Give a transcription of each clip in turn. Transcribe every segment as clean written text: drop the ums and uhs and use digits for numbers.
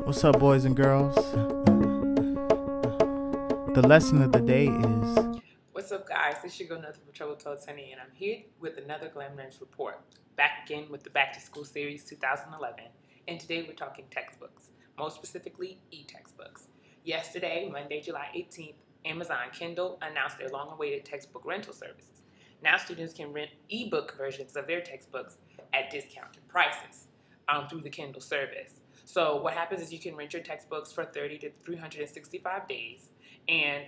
What's up, boys and girls? The lesson of the day is What's up, guys? This is your girl Nothing but Trouble Told Sunny, and I'm here with another Glamorous Report. Back again with the Back to School Series 2011, and today we're talking textbooks, most specifically e-textbooks. Yesterday, Monday, July 18th, Amazon Kindle announced their long-awaited textbook rental services. Now students can rent ebook versions of their textbooks at discounted prices through the Kindle service. So what happens is you can rent your textbooks for 30 to 365 days, and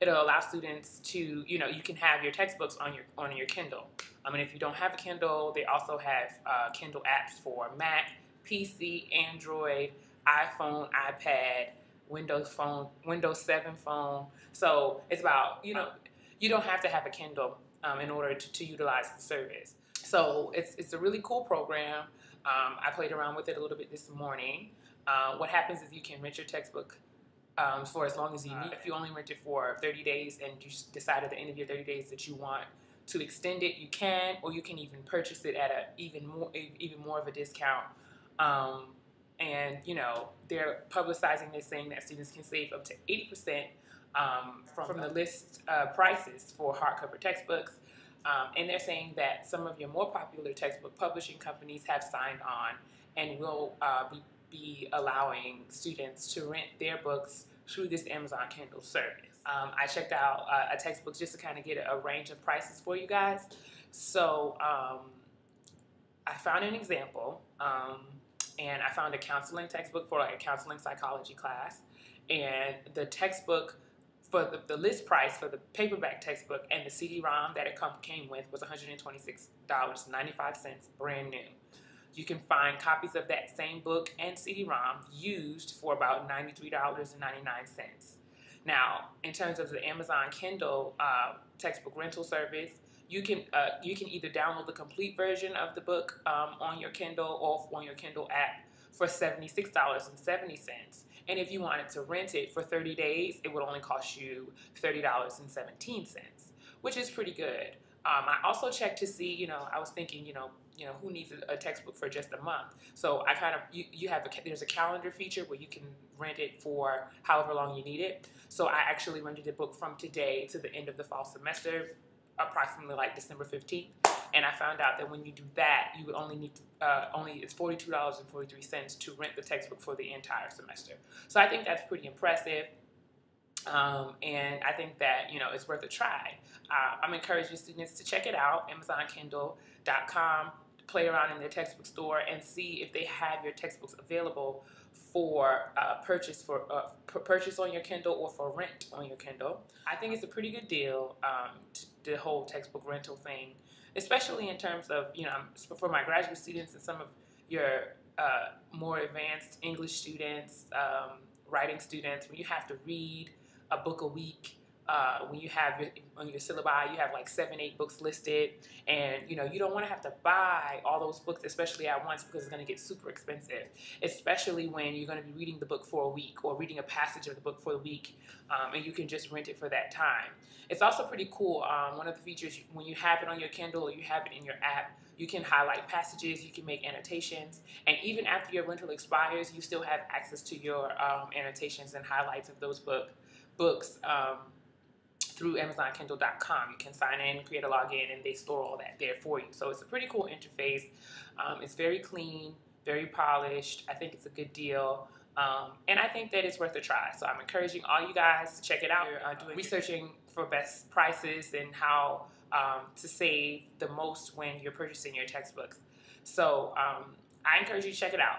it'll allow students to, you can have your textbooks on your Kindle. And if you don't have a Kindle, they also have Kindle apps for Mac, PC, Android, iPhone, iPad, Windows Phone, Windows 7 phone. So it's about, you don't have to have a Kindle in order to utilize the service. So it's a really cool program. I played around with it a little bit this morning. What happens is you can rent your textbook for as long as you need. If you only rent it for 30 days and you decide at the end of your 30 days that you want to extend it, you can, or you can even purchase it at a even more of a discount. And they're publicizing this, saying that students can save up to 80% from the list prices for hardcover textbooks. And they're saying that some of your more popular textbook publishing companies have signed on and will be allowing students to rent their books through this Amazon Kindle service. I checked out a textbook just to kind of get a range of prices for you guys. So I found an example, and I found a counseling textbook for like a counseling psychology class, and the textbook for the list price for the paperback textbook and the CD-ROM that it came with was $126.95 brand new. You can find copies of that same book and CD-ROM used for about $93.99. Now, in terms of the Amazon Kindle textbook rental service, you can either download the complete version of the book on your Kindle or on your Kindle app for $76.70. And if you wanted to rent it for 30 days, it would only cost you $30.17, which is pretty good. I also checked to see, I was thinking, who needs a textbook for just a month? So I kind of, there's a calendar feature where you can rent it for however long you need it. So I actually rented the book from today to the end of the fall semester, approximately like December 15th. And I found out that when you do that, you would only need it's $42.43 to rent the textbook for the entire semester. So I think that's pretty impressive. And I think that, it's worth a try. I'm encouraging students to check it out, AmazonKindle.com, play around in their textbook store and see if they have your textbooks available for purchase on your Kindle or for rent on your Kindle. I think it's a pretty good deal, the whole textbook rental thing, especially in terms of, for my graduate students and some of your more advanced English students, writing students, when you have to read a book a week, when you have on your syllabi, you have like 7-8 books listed, and you don't want to have to buy all those books, especially at once, because it's going to get super expensive, especially when you're going to be reading the book for a week or reading a passage of the book for a week, and you can just rent it for that time. It's also pretty cool. One of the features, when you have it on your Kindle or you have it in your app, you can highlight passages, you can make annotations, and even after your rental expires, you still have access to your annotations and highlights of those books through AmazonKindle.com. You can sign in, create a login, and they store all that there for you. So it's a pretty cool interface. It's very clean, very polished. I think it's a good deal. And I think that it's worth a try. So I'm encouraging all you guys to check it out. Researching for best prices and how to save the most when you're purchasing your textbooks. So I encourage you to check it out.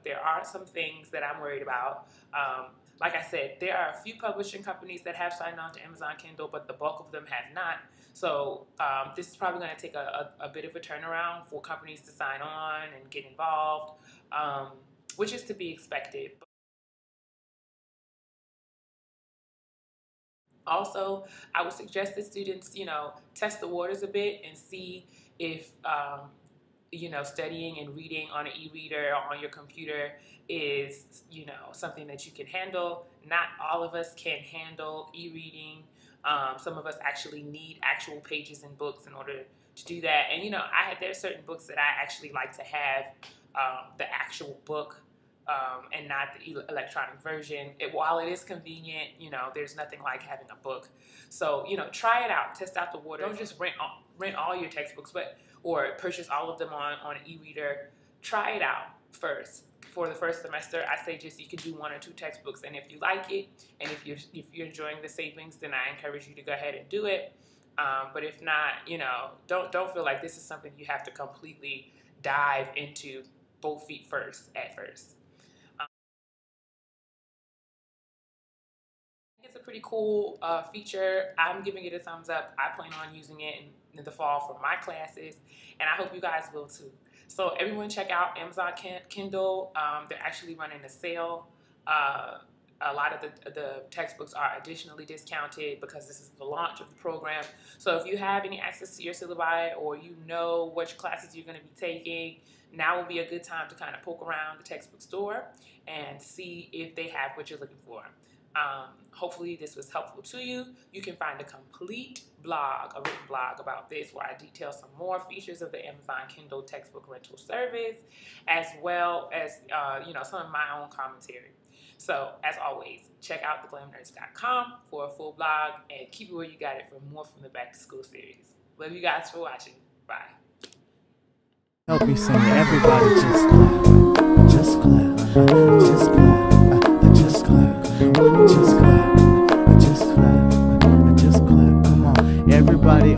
There are some things that I'm worried about. Like I said, there are a few publishing companies that have signed on to Amazon Kindle, but the bulk of them have not. So this is probably going to take a bit of a turnaround for companies to sign on and get involved, which is to be expected. Also, I would suggest that students, test the waters a bit and see if studying and reading on an e-reader or on your computer is, something that you can handle. Not all of us can handle e-reading. Some of us actually need actual pages in books in order to do that. And there's certain books that I actually like to have the actual book and not the electronic version. While it is convenient, there's nothing like having a book. So try it out, test out the water. Don't just rent all your textbooks, or purchase all of them on e-reader. Try it out first. For the first semester, I say just you can do 1 or 2 textbooks, and if you like it, and if you're enjoying the savings, then I encourage you to go ahead and do it. But if not, don't feel like this is something you have to completely dive into both feet first at first. It's a pretty cool feature. I'm giving it a thumbs up. I plan on using it in the fall for my classes, and I hope you guys will too. So everyone check out Amazon Kindle. They're actually running a sale. A lot of the textbooks are additionally discounted because this is the launch of the program. So if you have any access to your syllabi, or you know which classes you're going to be taking, now will be a good time to kind of poke around the textbook store and see if they have what you're looking for. Hopefully this was helpful to you. You can find a complete blog, a written blog about this, where I detail some more features of the Amazon Kindle textbook rental service, as well as some of my own commentary. So as always, check out theglamnerds.com for a full blog, and keep it where you got it for more from the Back to School series. Love you guys for watching. Bye. Help me sing. Everybody just clap. Just clap. Just clap. Just clap. Just clap. Just clap. Just clap. Come on, everybody.